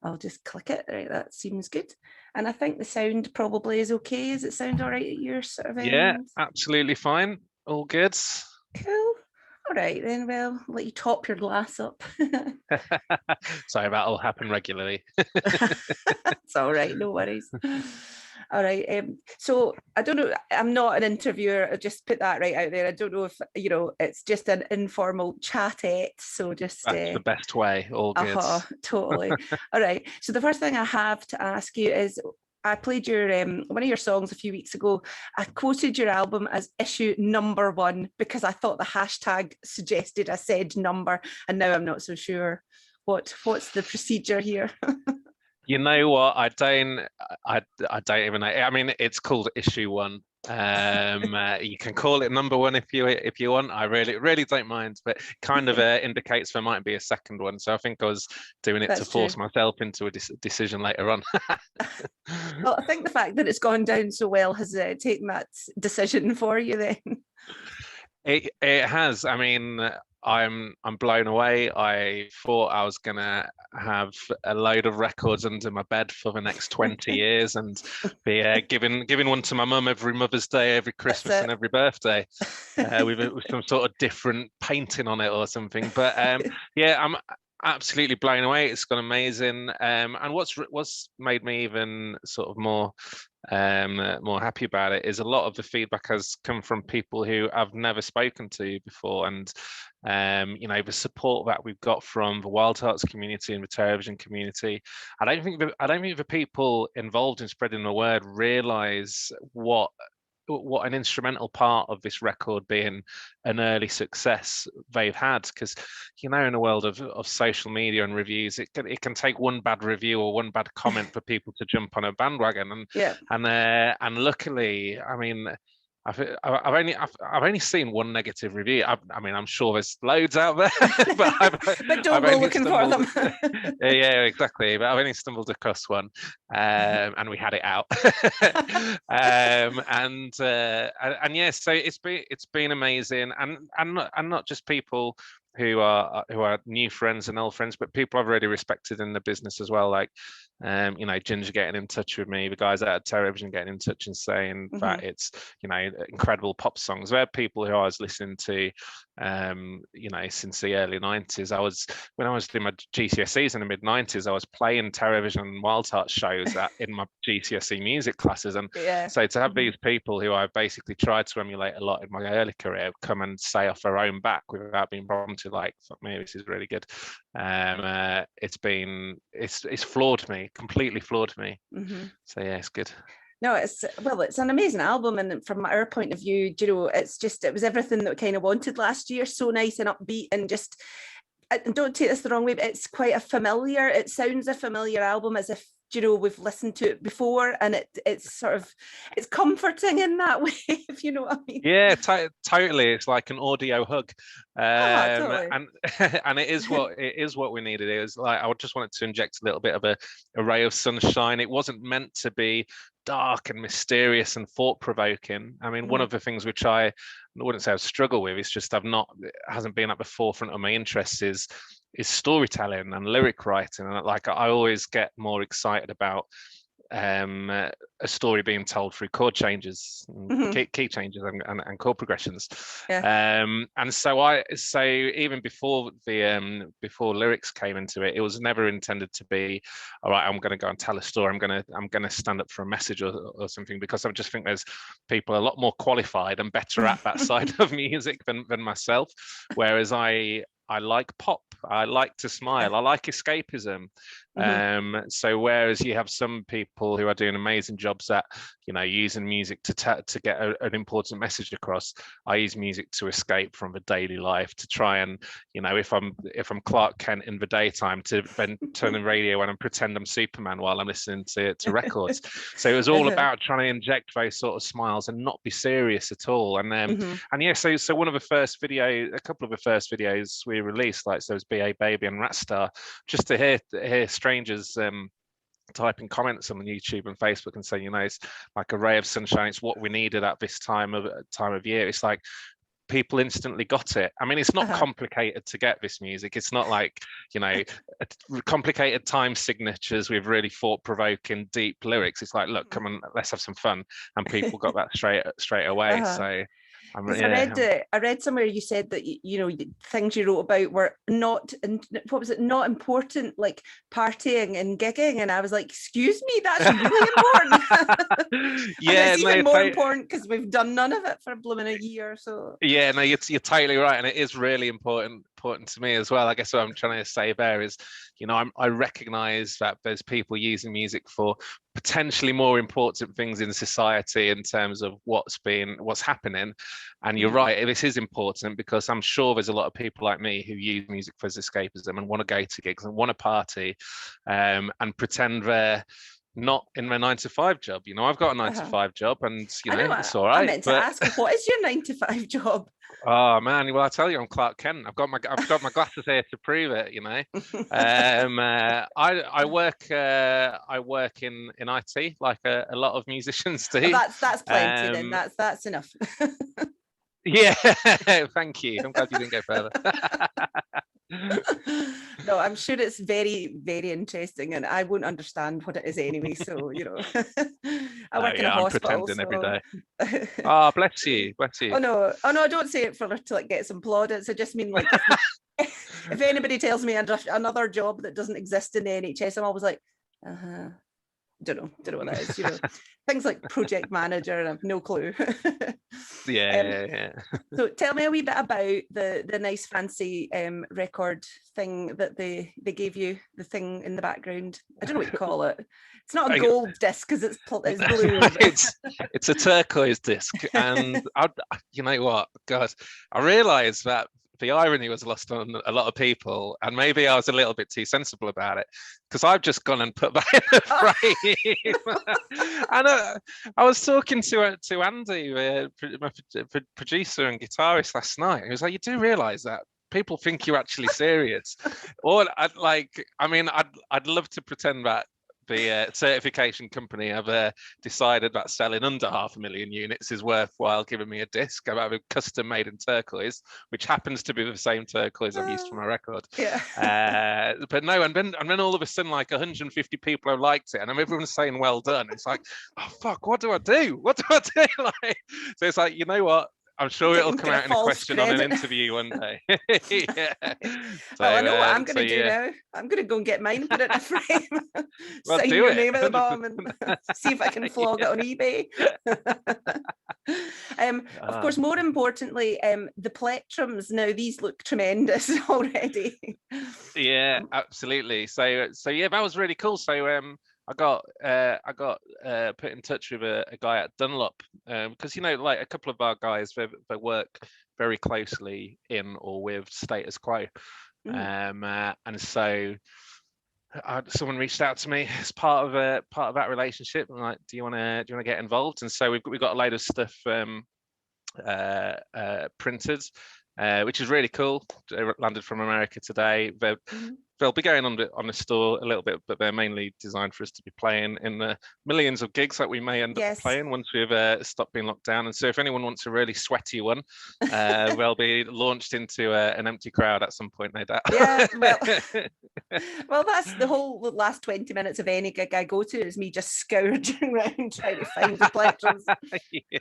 I'll just click it. Right, that seems good. And I think the sound probably is okay. Does it sound all right at your sort of Yeah, end? absolutely fine. All good. Cool. All right then. Well, I'll let you top your glass up. Sorry, that'll happen regularly. It's all right. No worries. All right. So I don't know. I'm not an interviewer. I just put that right out there. I don't know if it's just an informal chatette. So just That's the best way. All good. totally. All right. So the first thing I have to ask you is, I played your one of your songs a few weeks ago. I quoted your album as issue number 1 because I thought the hashtag suggested I said number, and now I'm not so sure. What's the procedure here? You know what? I don't even know. I mean, it's called issue 1. You can call it number 1 if you want. I really don't mind, but kind of indicates there might be a second one. So I think I was doing it to That's true. force myself into a decision later on. Well, I think the fact that it's gone down so well has taken that decision for you then. It has. I mean, I'm blown away. I thought I was gonna have a load of records under my bed for the next 20 years and be giving one to my mum every Mother's Day, every Christmas, and every birthday, with some sort of different painting on it or something. But yeah, I'm absolutely blown away. It's gone amazing. And what's made me even sort of more happy about it is a lot of the feedback has come from people who I've never spoken to before, and the support that we've got from the Wild Hearts community and the television community. I don't think the people involved in spreading the word realize what an instrumental part of this record being an early success they've had, because in the world of social media and reviews, it can take one bad review or one bad comment for people to jump on a bandwagon, and Yeah. and luckily, I mean, I've only seen one negative review. I mean, I'm sure there's loads out there, but but don't I've go only looking for them. yeah, exactly. But I've only stumbled across one, and we had it out. And yeah, so it's been amazing, and not just people who are new friends and old friends, but people I've really respected in the business as well. Like, Ginger getting in touch with me, the guys at Television getting in touch and saying that it's, incredible pop songs. They're people who I was listening to, since the early 90s. When I was doing my GCSEs in the mid 90s, I was playing Television and Wild Heart shows in my GCSE music classes. And so to have these people who I've basically tried to emulate a lot in my early career come and say off their own back without being prompted, like, maybe this is really good. It's floored me, completely floored me. So yeah, it's good. No, it's an amazing album, and from our point of view, it was everything that we kind of wanted last year. So nice and upbeat, and just, and don't take this the wrong way, but it's quite it sounds a familiar album, as if we've listened to it before, and it's comforting in that way, if you know what I mean. Yeah, totally. It's like an audio hug, Totally. and and it is what we needed. It was like I just wanted to inject a little bit of a ray of sunshine. It wasn't meant to be dark and mysterious and thought-provoking. I mean, one of the things which I wouldn't say I've struggled with, it's just it hasn't been at the forefront of my interests, is storytelling and lyric writing. And like, I always get more excited about a story being told through chord changes, key changes, and chord progressions. And so even before before lyrics came into it, it was never intended to be, all right, I'm going to go and tell a story, I'm going to stand up for a message or something, because I just think there's people a lot more qualified and better at that side of music than myself. Whereas I like pop, I like to smile, I like escapism. So whereas you have some people who are doing amazing jobs at using music to get an important message across, I use music to escape from the daily life, to try and if I'm Clark Kent in the daytime, to then turn the radio on and pretend I'm Superman while I'm listening to records. So it was all about trying to inject those sort of smiles and not be serious at all. And yeah, so a couple of the first videos we released, like, so it was BA Baby and Ratstar, just to hear strangers typing comments on YouTube and Facebook and saying, it's like a ray of sunshine, it's what we needed at this time of year. It's like, people instantly got it. I mean, it's not complicated to get this music. It's not like, you know, complicated time signatures with really thought-provoking, deep lyrics. It's like, look, come on, let's have some fun. And people got that straight away. So I read somewhere you said that you know, things you wrote about were not, and what was it, not important, like partying and gigging, and I was like, excuse me, that's really important. Yeah, and it's even more important because we've done none of it for blooming a year. So yeah, no, you're totally right, and it is really important to me as well. I guess what I'm trying to say there is, you know, I recognize that there's people using music for potentially more important things in society in terms of what's happening. And you're right, this is important, because I'm sure there's a lot of people like me who use music for escapism and want to go to gigs and want to party, and pretend they're not in my 9-to-5 job. You know, I've got a 9-to-5 job, and you know, it's all right. I meant to ask, what is your 9-to-5 job? Oh man, well I tell you, I'm Clark Kent. I've got my glasses here to prove it. You know, I work in IT like a lot of musicians do. Oh, that's plenty then. That's enough. Yeah, thank you. I'm glad you didn't go further. No, I'm sure it's very, very interesting, and I won't understand what it is anyway. So, you know, I work in a hospital. I'm pretending every day. Oh, bless you. Oh no, I don't say it to like get some plaudits. I just mean like if anybody tells me another job that doesn't exist in the NHS, I'm always like, don't know what that is. You know, things like project manager, and I've no clue. Yeah. So tell me a wee bit about the nice fancy record thing that they gave you, the thing in the background. I don't know what you call it. It's not a gold disc because it's blue. It's a turquoise disc, and you know what, God, I realised that the irony was lost on a lot of people, and maybe I was a little bit too sensible about it, because I've just gone and put that in a frame. And I was talking to Andy, my producer and guitarist, last night. He was like, "You do realise that people think you're actually serious?" Or I'd love to pretend that the certification company have decided that selling under 500,000 units is worthwhile giving me a disc. I have a custom made in turquoise, which happens to be the same turquoise I've used for my record. Yeah. But no, and then all of a sudden, like 150 people have liked it, and everyone's saying well done. It's like, oh fuck, what do I do? Like, so it's like, you know what? I'm sure it'll come out in a question on an interview one day. Yeah. So, well, I know what I'm going to do now. I'm going to go and get mine, put it in a frame, well, sign your name at the bottom, and see if I can flog it on eBay. Of course, more importantly, the plectrums. Now these look tremendous already. Yeah, absolutely. So yeah, that was really cool. So I got put in touch with a guy at Dunlop, because, you know, like a couple of our guys, they work very closely in or with Status Quo, and so someone reached out to me as part of that relationship, and like, do you want to get involved? And so we've got a load of stuff printed, which is really cool. They landed from America today. They'll be going on the store a little bit, but they're mainly designed for us to be playing in the millions of gigs that we may end up playing once we've stopped being locked down. And so if anyone wants a really sweaty one, they'll be launched into an empty crowd at some point, no doubt. Yeah, well, that's the whole last 20 minutes of any gig I go to is me just scourging around trying to find the plectrums,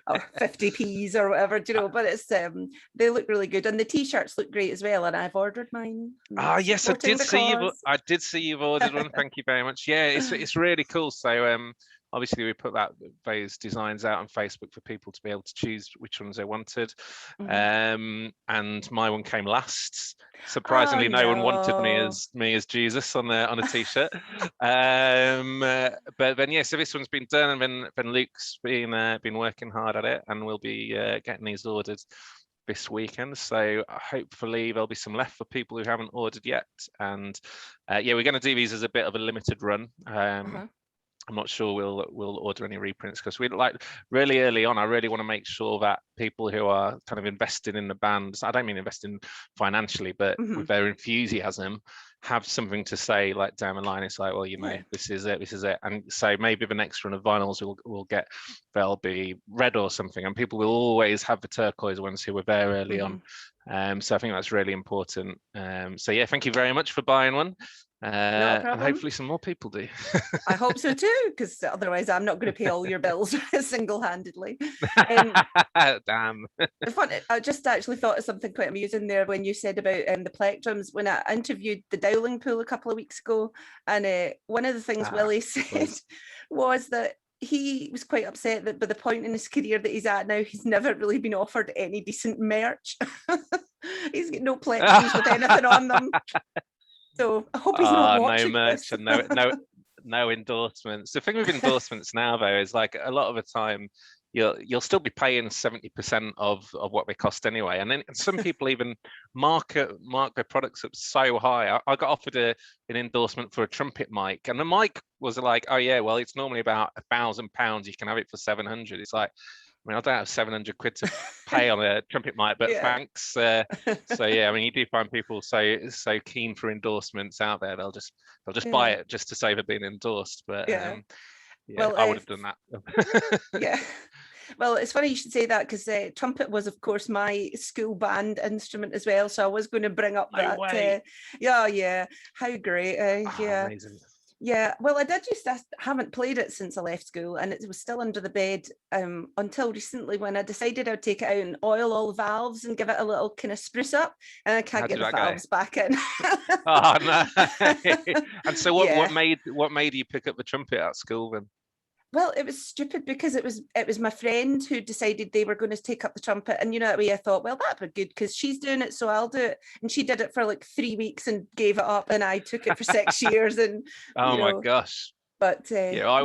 or 50p's or whatever, you know. But it's they look really good, and the t-shirts look great as well. And I've ordered mine. Yes, I did see you've ordered one. Thank you very much. Yeah, it's really cool. So obviously we put those designs out on Facebook for people to be able to choose which ones they wanted. And my one came last. Surprisingly, no one wanted me as Jesus on a t-shirt. But then so this one's been done, and then Luke's been working hard at it, and we'll be getting these ordered this weekend. So hopefully there'll be some left for people who haven't ordered yet. And we're going to do these as a bit of a limited run. I'm not sure we'll order any reprints, because we like really early on. I really want to make sure that people who are kind of invested in the bands, I don't mean investing financially, but with their enthusiasm, have something to say like down the line. It's like, well, this is it. And so maybe the next run of vinyls they'll be red or something, and people will always have the turquoise ones who were there early on. So I think that's really important. So yeah, thank you very much for buying one. Not a problem. And hopefully some more people do. I hope so too, because otherwise I'm not going to pay all your bills single-handedly. Damn. I just actually thought of something quite amusing there when you said about the plectrums. When I interviewed the Dowling Pool a couple of weeks ago, and one of the things Willie said was that he was quite upset that by the point in his career that he's at now, he's never really been offered any decent merch. He's got no plectrums with anything on them. So I hope he's not watching no merch this. And no endorsements. The thing with endorsements now, though, is like a lot of the time you'll still be paying 70% of what they cost anyway. And then some people even mark their products up so high. I got offered an endorsement for a trumpet mic, and the mic was like, oh yeah, well, it's normally about £1,000. You can have it for 700. It's like, I mean, I don't have 700 quid to pay on a trumpet mic, but thanks. So yeah, I mean, you do find people so keen for endorsements out there. They'll just buy it just to say they're being endorsed. But well, I would have done that. Yeah. Well, it's funny you should say that, because trumpet was, of course, my school band instrument as well. So I was going to bring up that. Yeah. How great. Yeah. Amazing. Yeah, well, I haven't played it since I left school, and it was still under the bed until recently, when I decided I'd take it out and oil all the valves and give it a little kind of spruce up, and I can't get the valves back in. Oh no! And so what made you pick up the trumpet at school then? Well, it was stupid, because it was my friend who decided they were going to take up the trumpet, and that way I thought, well, that'd be good because she's doing it, so I'll do it. And she did it for like 3 weeks and gave it up, and I took it for 6 years. And my gosh! But I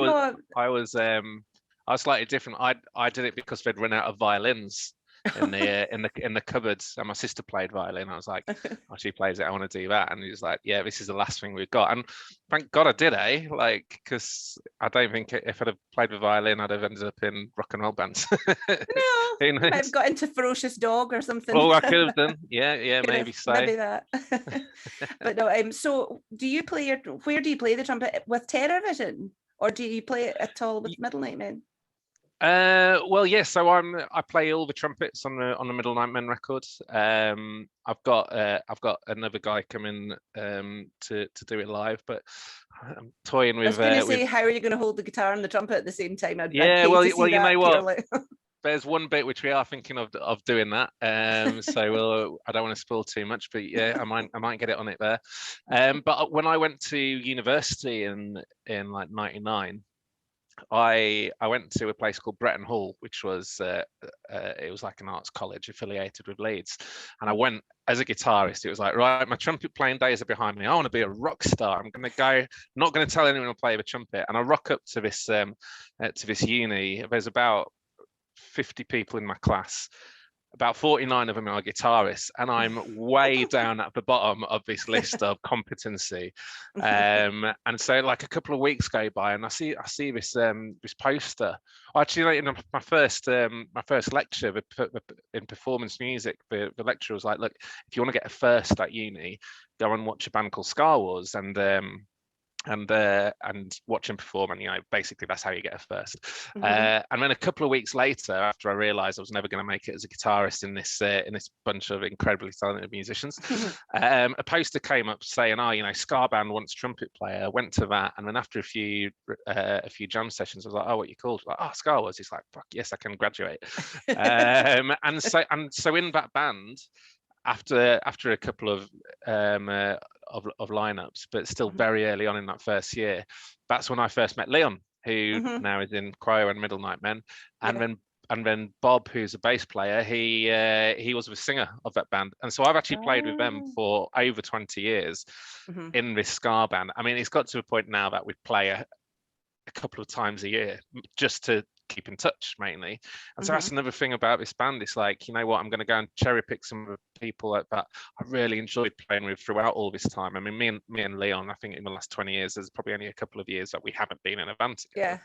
was slightly different. I did it because they'd run out of violins in the cupboards, and my sister played violin. I was like, oh, she plays it, I want to do that. And he was like, yeah, this is the last thing we've got. And thank God I did, like, because I don't think if I'd have played the violin, I'd have ended up in rock and roll bands. No, I've got into Ferocious Dog or something. Oh, I could have done. Yeah, maybe so. Maybe that. But no, so where do you play the trumpet? With TerraVision, or do you play it at all with Middlenight Men? Well, yes. So I play all the trumpets on the Middlenight Men records. I've got another guy coming to do it live, but I'm toying with. I was going to say, how are you going to hold the guitar and the trumpet at the same time? Well, you know what? There's one bit which we are thinking of doing that. So I don't want to spoil too much, but yeah, I might get it on it there. But when I went to university in like '99. I went to a place called Bretton Hall, which was it was like an arts college affiliated with Leeds, and I went as a guitarist. It was like, right, my trumpet playing days are behind me. I want to be a rock star. I'm going to go. Not going to tell anyone to play the trumpet. And I rock up to this uni. There's about 50 people in my class. About 49 of them are guitarists, and I'm way down at the bottom of this list of competency. And so, like, a couple of weeks go by, and I see this this poster. Actually, in my first lecture in performance music, the lecturer was like, "Look, if you want to get a first at uni, go and watch a band called Star Wars, and watch him perform, and basically that's how you get a first." And then a couple of weeks later, after I realized I was never going to make it as a guitarist in this bunch of incredibly talented musicians, a poster came up saying, Ska Band wants trumpet player. I went to that, and then after a few jam sessions, I was like, oh, what you called? Like, oh, Ska Wars. He's like, fuck yes, I can graduate. And so in that band, after a couple of lineups, but still very early on in that first year, that's when I first met Leon, who now is in Cryo and Middlenight Men, and then Bob, who's a bass player, he was the singer of that band, and so I've actually played with them for over 20 years in this ska band. I mean, it's got to a point now that we play a couple of times a year just to keep in touch mainly. And so that's another thing about this band. It's like, you know what, I'm going to go and cherry pick some of the people that I really enjoyed playing with throughout all this time. I mean, me and Leon, I think in the last 20 years, there's probably only a couple of years that we haven't been in a band together. Yeah.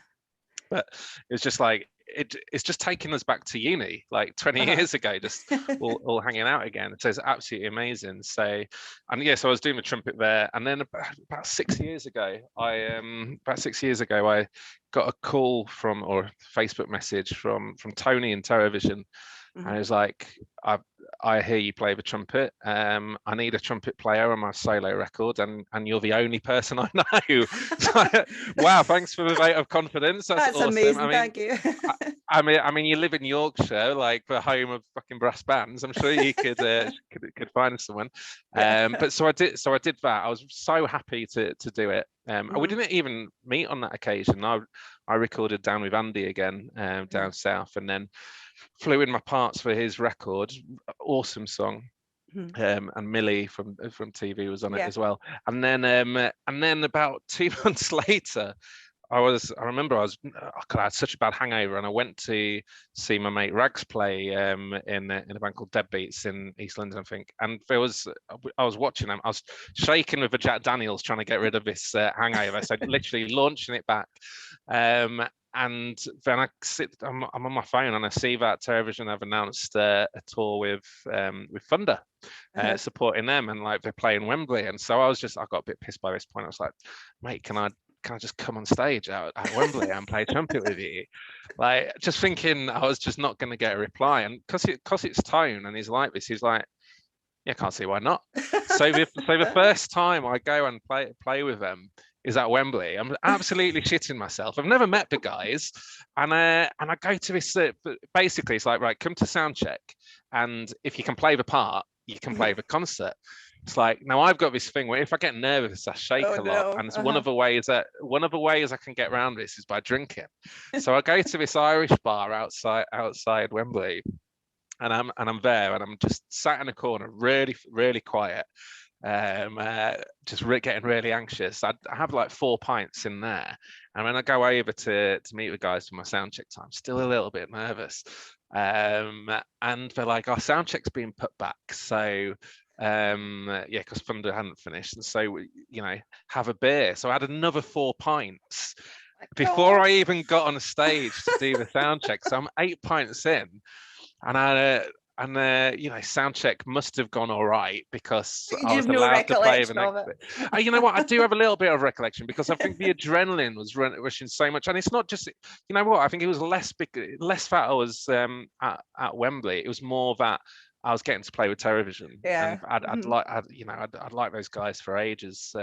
But it's just like, it's just taking us back to uni, like 20 years ago, just all hanging out again. So it's absolutely amazing. So, and yeah, so I was doing the trumpet there, and then about 6 years ago, I got a call from, or Facebook message from Tony in Terrorvision, and it was like, I hear you play the trumpet. I need a trumpet player on my solo record, and you're the only person I know. So, wow, thanks for the vote of confidence. That's awesome. Amazing. I mean, thank you. I mean, you live in Yorkshire, like the home of fucking brass bands. I'm sure you could find someone. But so I did that. I was so happy to do it. And we didn't even meet on that occasion. I recorded down with Andy again, down south, and then flew in my parts for his record. Awesome song. And Millie from TV was on it as well. And then about 2 months later, I had such a bad hangover, and I went to see my mate Rags play in a band called Deadbeats in East London, I think. And I was watching them. I was shaking with a Jack Daniels trying to get rid of this hangover, so literally launching it back. And then I'm on my phone and I see that Terrorvision have announced a tour with Thunder, supporting them, and like they're playing Wembley. And so I got a bit pissed by this point. I was like, mate, can I just come on stage at Wembley and play trumpet with you? Like, just thinking I was just not going to get a reply. And because it's Tone and he's like this, he's like, yeah, can't see why not. So the first time I go and play with them is at Wembley. I'm absolutely shitting myself. I've never met the guys, and I go to this. Basically, it's like, right, come to sound check, and if you can play the part, you can play the concert. It's like, now I've got this thing where if I get nervous, I shake a lot, and it's one of the ways I can get around this is by drinking. So I go to this Irish bar outside Wembley, and I'm there, and I'm just sat in a corner, really, really quiet. Getting really anxious. I have like 4 pints in there, and when I go over to meet the guys for my sound check time, still a little bit nervous. And they're like, our sound check's being put back, so because Thunder hadn't finished, and so have a beer. So I had another 4 pints before I even got on stage to do the sound check. So I'm 8 pints in, and sound check must have gone all right, because I was allowed to play the next bit. You know what? I do have a little bit of recollection, because I think the adrenaline was rushing so much, and it's not just, I think it was less that I was at Wembley. It was more that I was getting to play with Terrorvision. Yeah. And I'd like those guys for ages.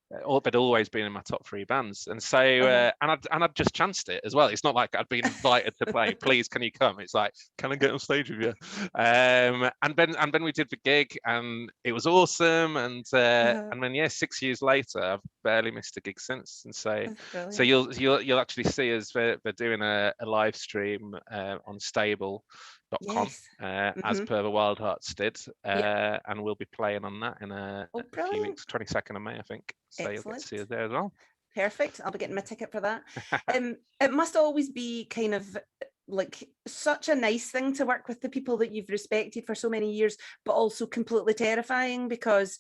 They'd always been in my top 3 bands, and so and I'd just chanced it as well. It's not like I'd been invited to play. Please, can you come? It's like, can I get on stage with you? And then we did the gig, and it was awesome. And then 6 years later, I've barely missed a gig since. And so you'll actually see us. They're doing a live stream on Stable.com, as per the Wild Hearts did, and we'll be playing on that in a few weeks, 22nd of May, I think. So Excellent. You'll get to see us there as well. Perfect. I'll be getting my ticket for that. It must always be kind of like such a nice thing to work with the people that you've respected for so many years, but also completely terrifying, because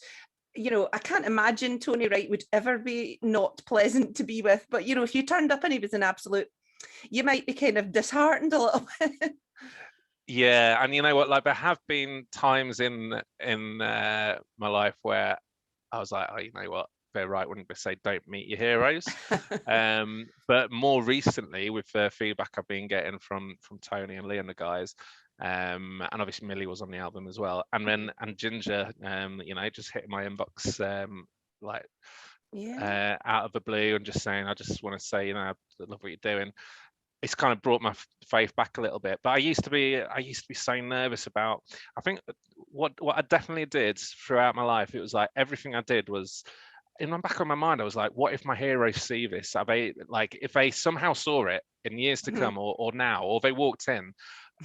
I can't imagine Tony Wright would ever be not pleasant to be with. But if you turned up and he was an absolute, you might be kind of disheartened a little bit. Yeah, and you know what? Like, there have been times in my life where I was like, oh, you know what? They're right, wouldn't they say, don't meet your heroes? But more recently, with the feedback I've been getting from Tony and Lee and the guys, and obviously Millie was on the album as well, and Ginger, just hitting my inbox out of the blue and just saying, I just want to say, I love what you're doing. It's kind of brought my faith back a little bit. But I used to be so nervous about, I think what I definitely did throughout my life, it was like everything I did was, in the back of my mind, I was like, what if my heroes see this? Are they, like, if they somehow saw it in years to come, or now, or they walked in,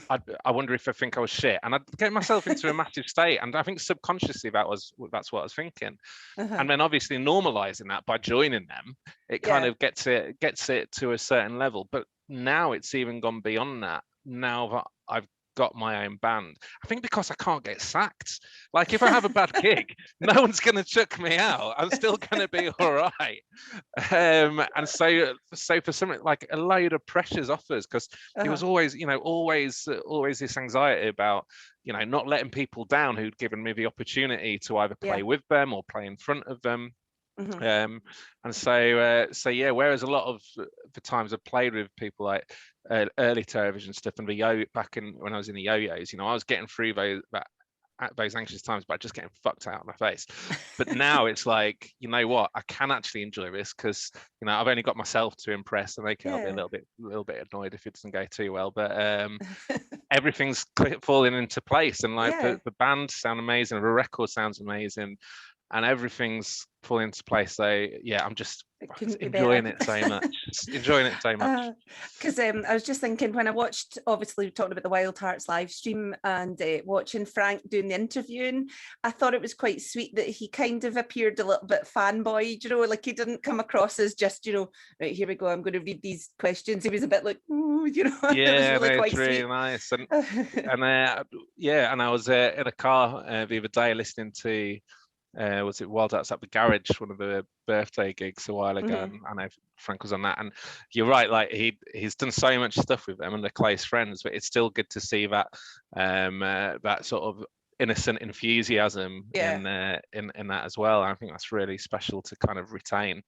I wonder if they think I was shit. And I'd get myself into a massive state. And I think subconsciously that's what I was thinking. And then obviously normalizing that by joining them, it kind of gets it to a certain level. But now it's even gone beyond that. Now that I've got my own band. I think because I can't get sacked. Like if I have a bad gig, no one's going to chuck me out. I'm still going to be all right. And so for something like a load of pressures offers, because it was always, always this anxiety about, not letting people down who'd given me the opportunity to either play with them or play in front of them. And so yeah, whereas a lot of the times I've played with people like early television stuff and back in when I was in the yo-yos, I was getting through those anxious times by just getting fucked out of my face. But now it's like, you know what, I can actually enjoy this because I've only got myself to impress, and okay, I'll be a little bit annoyed if it doesn't go too well, but everything's falling into place, and like the band sound amazing, the record sounds amazing, and everything's falling into place. So yeah, I'm just enjoying it so much. Because I was just thinking when I watched, obviously we talked about the Wild Hearts live stream and watching Frank doing the interviewing, I thought it was quite sweet that he kind of appeared a little bit fanboy, like he didn't come across as just, right, here we go, I'm going to read these questions. He was a bit like, ooh, Yeah, it was really quite really sweet. nice. And and I was in a car the other day listening to was it Wild Hearts at the Garage, one of the birthday gigs a while ago, and I know Frank was on that. And you're right, like he's done so much stuff with them and they're close friends, but it's still good to see that that sort of innocent enthusiasm in that as well. I think that's really special to kind of retain.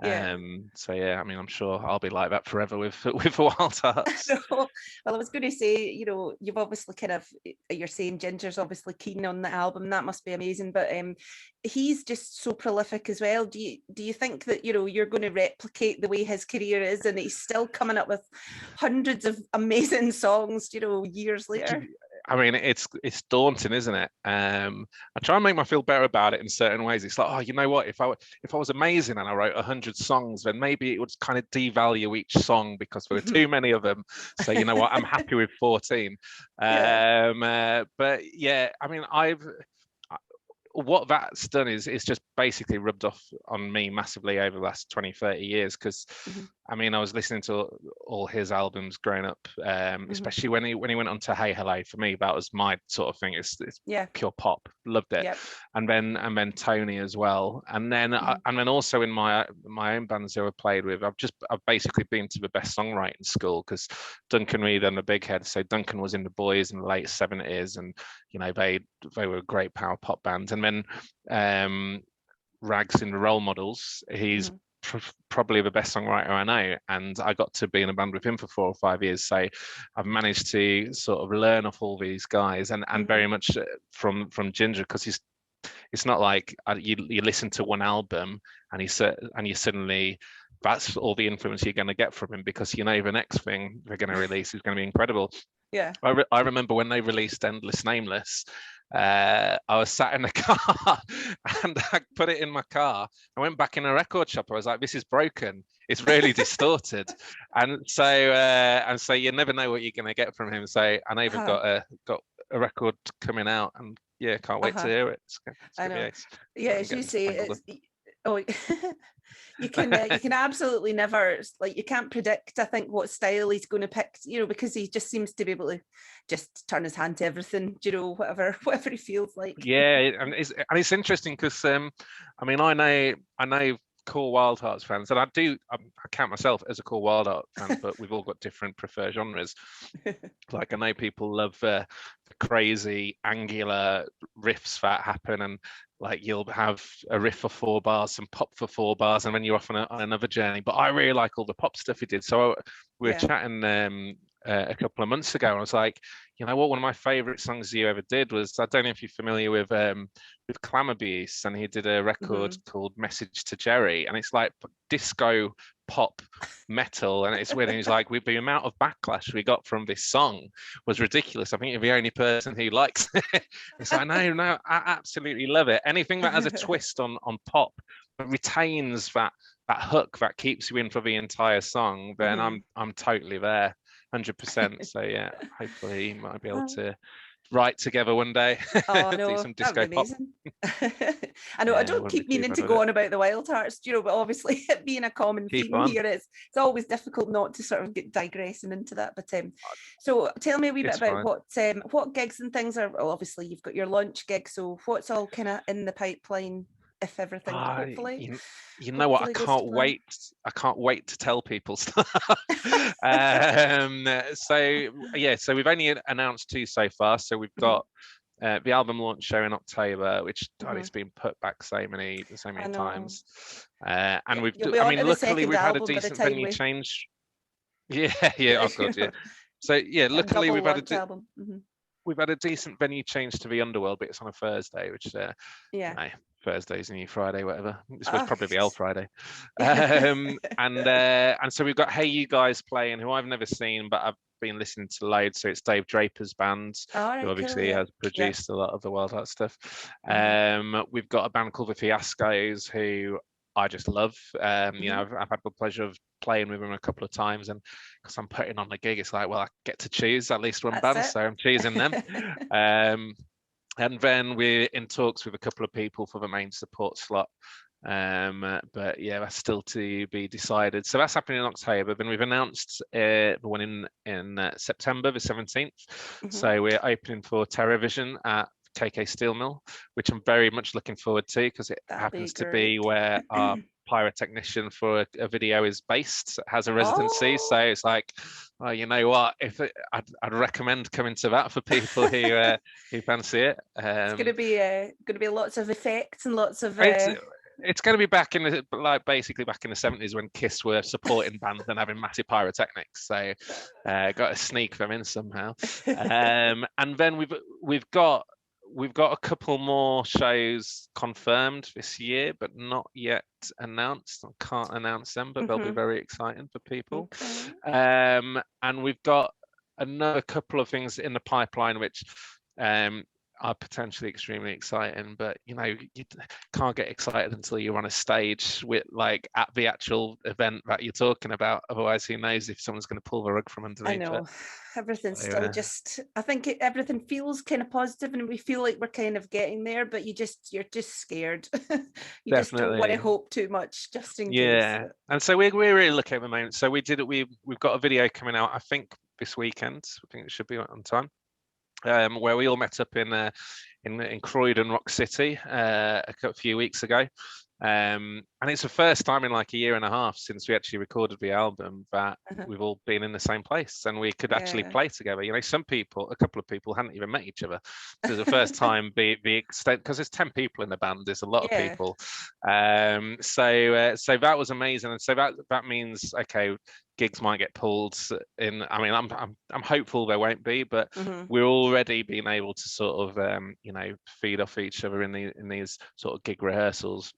So yeah, I mean, I'm sure I'll be like that forever with Wild Hearts. Well, I was going to say, you've obviously you're saying Ginger's obviously keen on the album. That must be amazing. But he's just so prolific as well. Do you think that you're going to replicate the way his career is, and he's still coming up with hundreds of amazing songs, years later? I mean, it's daunting, isn't it? I try and make myself feel better about it in certain ways. It's like, oh, you know what? If I was amazing and I wrote 100 songs, then maybe it would kind of devalue each song because there were too many of them. So you know what? I'm happy with 14. But yeah, I mean, what that's done is just basically rubbed off on me massively over the last 20-30 years, because I mean, I was listening to all his albums growing up, especially when he went on to Hey Hello. For me, that was my sort of thing. It's pure pop, loved it. And then Tony as well, and then also in my own bands who I played with, I've basically been to the best songwriting school, because Duncan Reid and the Big Head. So Duncan was in the Boys in the late 70s, and they were a great power pop band. And then Rags in the Role Models, he's probably the best songwriter I know, and I got to be in a band with him for 4 or 5 years. So I've managed to sort of learn off all these guys, and very much from Ginger, because it's not like you listen to one album and you suddenly, that's all the influence you're going to get from him, because the next thing they're going to release is going to be incredible. I remember when they released Endless Nameless, I was sat in the car and I put it in my car. I went back in a record shop. I was like, this is broken. It's really distorted. And so you never know what you're going to get from him. So I know they've got a record coming out, and yeah, can't wait to hear it. It's I know. As you say, you can absolutely never, like, you can't predict, I think, what style he's going to pick, because he just seems to be able to just turn his hand to everything, whatever he feels like. Yeah, and it's interesting because I mean, I know core Wild Hearts fans, and I count myself as a core Wild Hearts fan, but we've all got different preferred genres. Like, I know people love the crazy angular riffs that happen, and like you'll have a riff for 4 bars, some pop for 4 bars, and then you're off on another journey. But I really like all the pop stuff he did. So we were chatting a couple of months ago, and I was like, you know what, one of my favorite songs you ever did was, I don't know if you're familiar with Clam Abuse, and he did a record called Message to Jerry, and it's like disco pop metal, and it's weird. And he's like, with the amount of backlash we got from this song was ridiculous. I think you're the only person who likes it. It's like, no, I absolutely love it. Anything that has a twist on pop but retains that hook that keeps you in for the entire song, then I'm totally there, 100%. So yeah, hopefully he might be able to write together one day. Oh Do no, some that'd be disco pop. amazing. I know I Yeah, don't wouldn't keep be too meaning bad, to would go it? on about the Wild Hearts, but obviously it being a common Keep theme on. here, it's always difficult not to sort of get digressing into that. But so tell me a wee bit It's about fine. what gigs and things are. Well, obviously you've got your launch gig, so what's all kind of in the pipeline if everything hopefully You know what? goes to plan. I can't wait to tell people stuff. So yeah, so we've only announced 2 so far. So we've got the album launch show in October, which God, it's been put back so many I know. times. And You'll be on to the luckily second we've had a album by the decent time venue we, change. Yeah, yeah. Oh God, yeah. So yeah, a luckily double launch album. we've had a decent venue change to the Underworld, but it's on a Thursday, which Yeah. no, Thursday's a new Friday, whatever. This was Oh. probably the old Friday. And so we've got Hey You Guys playing, who I've never seen, but I've been listening to loads. So it's Dave Draper's band, All who right, cool. obviously Yeah. has produced a lot of the Wild Heart stuff. Mhm. We've got a band called the Fiascos, who I just love. You know, I've had the pleasure of playing with them a couple of times, and because I'm putting on the gig, it's like, well, I get to choose at least one That's band, so I'm choosing them. And then we're in talks with a couple of people for the main support slot. But yeah, that's still to be decided. So that's happening in October. Then we've announced the one in September, the 17th. So we're opening for Terrorvision at KK Steel Mill, which I'm very much looking forward to, because it That'll be happens to be great. where our pyrotechnician for a video is based, has a residency. So Oh, it's like, oh, you know what? I'd recommend coming to that for people who fancy it. it's gonna be lots of effects and lots of It's going to be back in basically back in the 70s, when Kiss were supporting bands and having massive pyrotechnics. So got to sneak them in somehow. And then we've got a couple more shows confirmed this year, but not yet announced. I can't announce them, but they'll be very exciting for people. Okay. And we've got another couple of things in the pipeline, which are potentially extremely exciting, but you can't get excited until you're on a stage with, like, at the actual event that you're talking about. Otherwise, who knows if someone's going to pull the rug from underneath I know. it. Everything's still just, I think everything feels kind of positive and we feel like we're kind of getting there, but you're just scared. You just don't want to Definitely. hope too much, just in case. Yeah. And so we're really looking at the moment. So we've got a video coming out, I think this weekend. I think it should be on time. Where we all met up in Croydon, Rock City, a few weeks ago. And it's the first time in like a year and a half since we actually recorded the album that we've all been in the same place and we could actually play together. You know, a couple of people hadn't even met each other. So it was the first time the extent, because there's 10 people in the band, there's a lot of people. So that was amazing. And so that means, okay, gigs might get pulled in. I mean, I'm hopeful there won't be, but we're already being able to sort of feed off each other in these sort of gig rehearsals.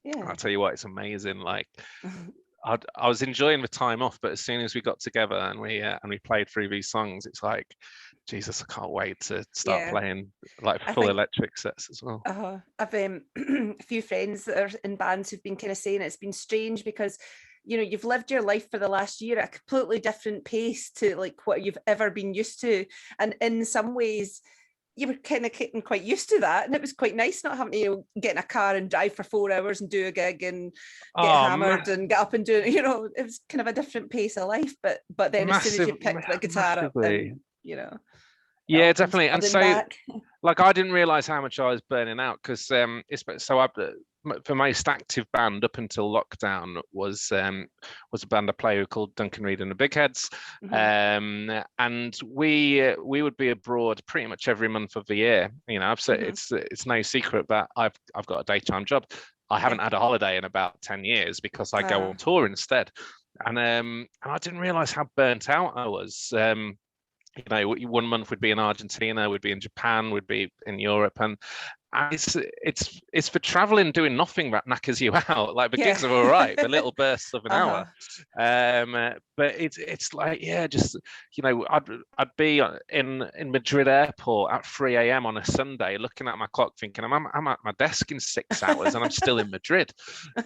I'll tell you what, it's amazing. Like, I was enjoying the time off, but as soon as we got together and we played through these songs, it's like, Jesus, I can't wait to start playing like full electric sets as well. I've a few friends that are in bands who've been kind of saying it's been strange because you've lived your life for the last year at a completely different pace to like what you've ever been used to, and in some ways you were kind of getting quite used to that, and it was quite nice not having to get in a car and drive for 4 hours and do a gig and get hammered and get up and do it. It was kind of a different pace of life, but then as soon as you picked the guitar up and yeah, definitely. And so back. like, I didn't realize how much I was burning out, because the most active band up until lockdown was a band I play called Duncan Reid and the Big Heads. And we would be abroad pretty much every month of the year. So it's no secret that I've got a daytime job. I haven't had a holiday in about 10 years because I go on tour instead. And I didn't realize how burnt out I was. 1 month would be in Argentina, would be in Japan, would be in Europe, and it's for traveling, doing nothing that knackers you out. Like, the gigs are all right, the little bursts of an hour, but it's like, just I'd be in Madrid airport at 3 a.m. on a Sunday, looking at my clock, thinking I'm at my desk in 6 hours and I'm still in Madrid.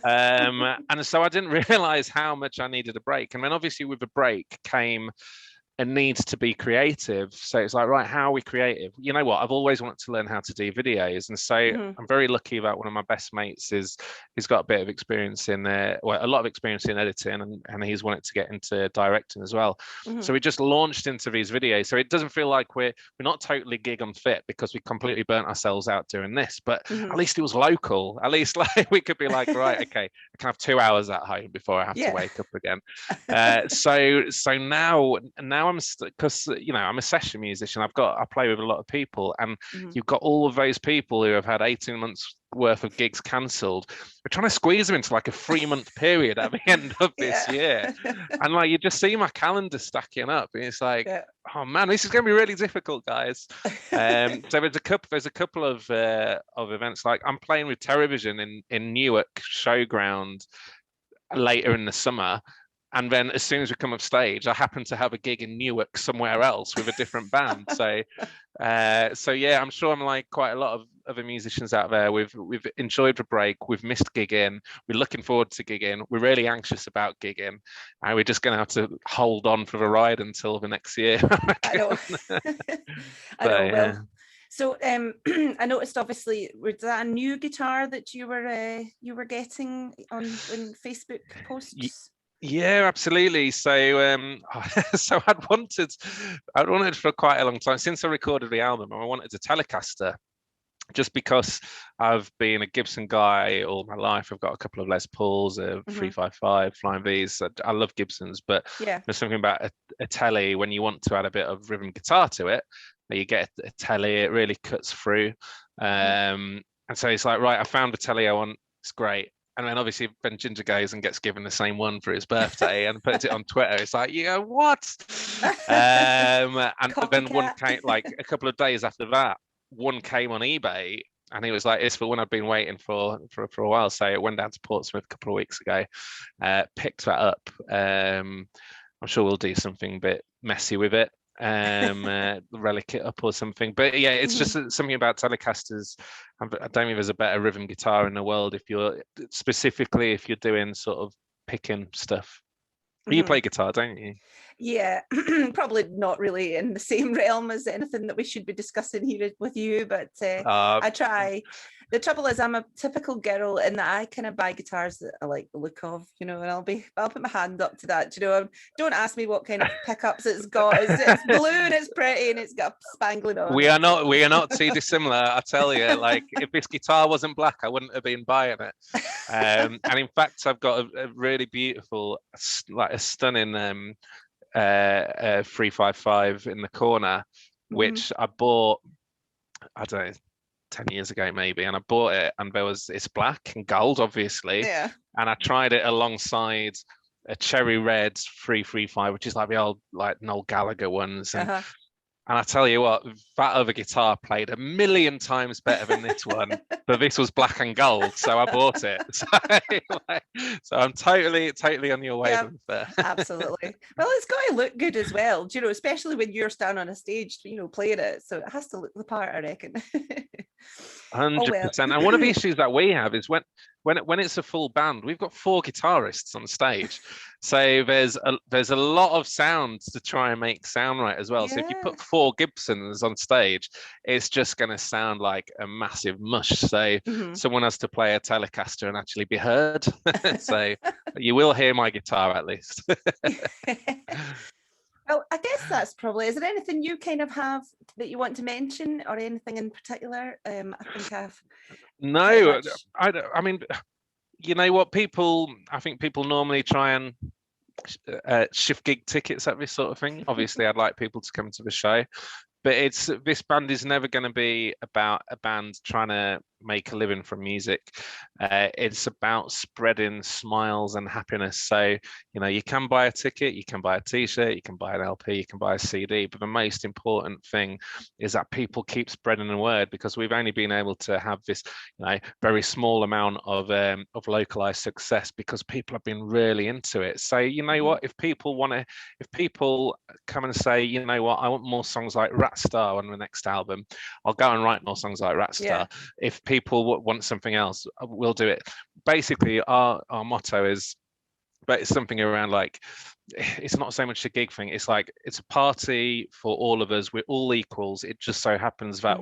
And so I didn't realize how much I needed a break. And then obviously with the break came it needs to be creative. So it's like, right, how are we creative? You know what? I've always wanted to learn how to do videos. And so I'm very lucky that one of my best mates he's got a bit of experience in a lot of experience in editing, and he's wanted to get into directing as well. So we just launched into these videos. So it doesn't feel like we're not totally gig unfit because we completely burnt ourselves out doing this, but at least it was local. At least like we could be like, right, okay, I can have 2 hours at home before I have to wake up again. So now I'm, because I'm a session musician, I play with a lot of people, and you've got all of those people who have had 18 months worth of gigs cancelled. We're trying to squeeze them into like a 3-month period at the end of this year, and like you just see my calendar stacking up, and it's like, oh man, this is going to be really difficult, guys. So there's a couple of events. Like I'm playing with Television in Newark Showground later in the summer. And then as soon as we come off stage, I happen to have a gig in Newark somewhere else with a different band. So yeah, I'm sure I'm like quite a lot of other musicians out there. We've enjoyed the break. We've missed gigging. We're looking forward to gigging. We're really anxious about gigging, and we're just going to have to hold on for the ride until the next year. I know. I know. Well, so I noticed, obviously, was that a new guitar that you were getting on Facebook posts? Yeah, absolutely. So so I'd wanted for quite a long time, since I recorded the album, I wanted a Telecaster, just because I've been a Gibson guy all my life. I've got a couple of Les Pauls, a 355, Flying V's. I love Gibsons, but there's something about a Tele when you want to add a bit of rhythm guitar to it. You get a Tele, it really cuts through. And so it's like, right, I found the Tele I want. It's great. And then obviously Ben Ginger goes and gets given the same one for his birthday and puts it on Twitter. It's like, yeah, what? And then one came, like a couple of days after that, one came on eBay, and he was like, it's for one I've been waiting for a while. So it went down to Portsmouth a couple of weeks ago, picked that up. I'm sure we'll do something a bit messy with it. Relic it up or something, but yeah, it's just something about Telecasters. I don't think there's a better rhythm guitar in the world if you're doing sort of picking stuff. You play guitar, don't you? Yeah, probably not really in the same realm as anything that we should be discussing here with you, but I try. The trouble is, I'm a typical girl in that I kind of buy guitars that I like the look of, and I'll put my hand up to that. Don't ask me what kind of pickups it's got. It's blue and it's pretty and it's got spangling on. We are not too dissimilar, I tell you. Like, if this guitar wasn't black, I wouldn't have been buying it. And in fact, I've got a really beautiful, like a stunning 355 in the corner, which I bought, I don't know, 10 years ago maybe, and I bought it, and it's black and gold, obviously, and I tried it alongside a cherry red 335, which is like the old, like Noel Gallagher ones, and I tell you what, that other guitar played 1,000,000 times better than this one, but this was black and gold, so I bought it. So I'm totally on your wavelength there. Absolutely. Well, it's got to look good as well, especially when you're standing on a stage, playing it. So it has to look the part, I reckon. 100%. And one of the issues that we have is when it's a full band, we've got 4 guitarists on stage, so there's a lot of sound to try and make sound right as well. So if you put 4 Gibsons on stage, it's just going to sound like a massive mush. So someone has to play a Telecaster and actually be heard. So you will hear my guitar at least. Well, I guess that's probably. Is there anything you kind of have that you want to mention, or anything in particular? I think I've. No, I mean, you know what? I think people normally try and shift gig tickets at this sort of thing. Obviously, I'd like people to come to the show, but this band is never going to be about a band trying to make a living from music. It's about spreading smiles and happiness. So you can buy a ticket, you can buy a t-shirt, you can buy an LP, you can buy a CD, but the most important thing is that people keep spreading the word, because we've only been able to have this very small amount of localized success because people have been really into it. So what, if people come and say, I want more songs like Rat Star on the next album, I'll go and write more songs like Rat Star. If people want something else, we'll do it. Basically, our motto is but it's something around like, it's not so much a gig thing. It's like, it's a party for all of us. We're all equals. It just so happens that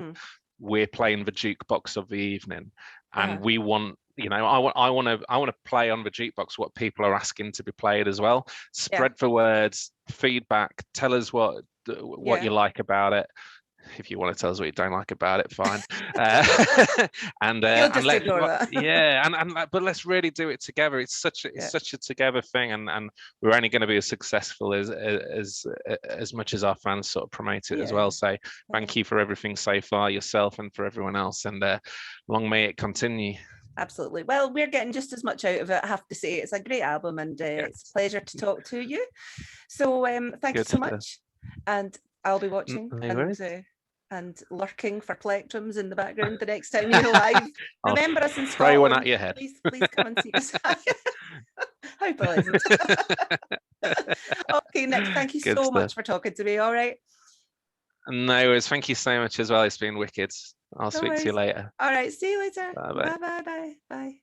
we're playing the jukebox of the evening, and we want, you know, I want to play on the jukebox what people are asking to be played as well. Spread the words, feedback, tell us what you like about it. If you want to tell us what you don't like about it, fine. And just ignore that. But let's really do it together. It's such a together thing, and we're only going to be as successful as much as our fans sort of promote it as well. So thank you for everything so far, yourself and for everyone else, and long may it continue. Absolutely. Well, we're getting just as much out of it, I have to say. It's a great album, and it's a pleasure to talk to you. So thank you so much. And I'll be watching and lurking for plectrums in the background the next time you're live. Remember us in Scotland. Throw one at your head. Please come and see us. How pleasant. Okay, Nick, thank you so much for talking to me. All right. No worries. Thank you so much as well. It's been wicked. I'll speak to you later. All right. See you later. Bye. Bye. Bye.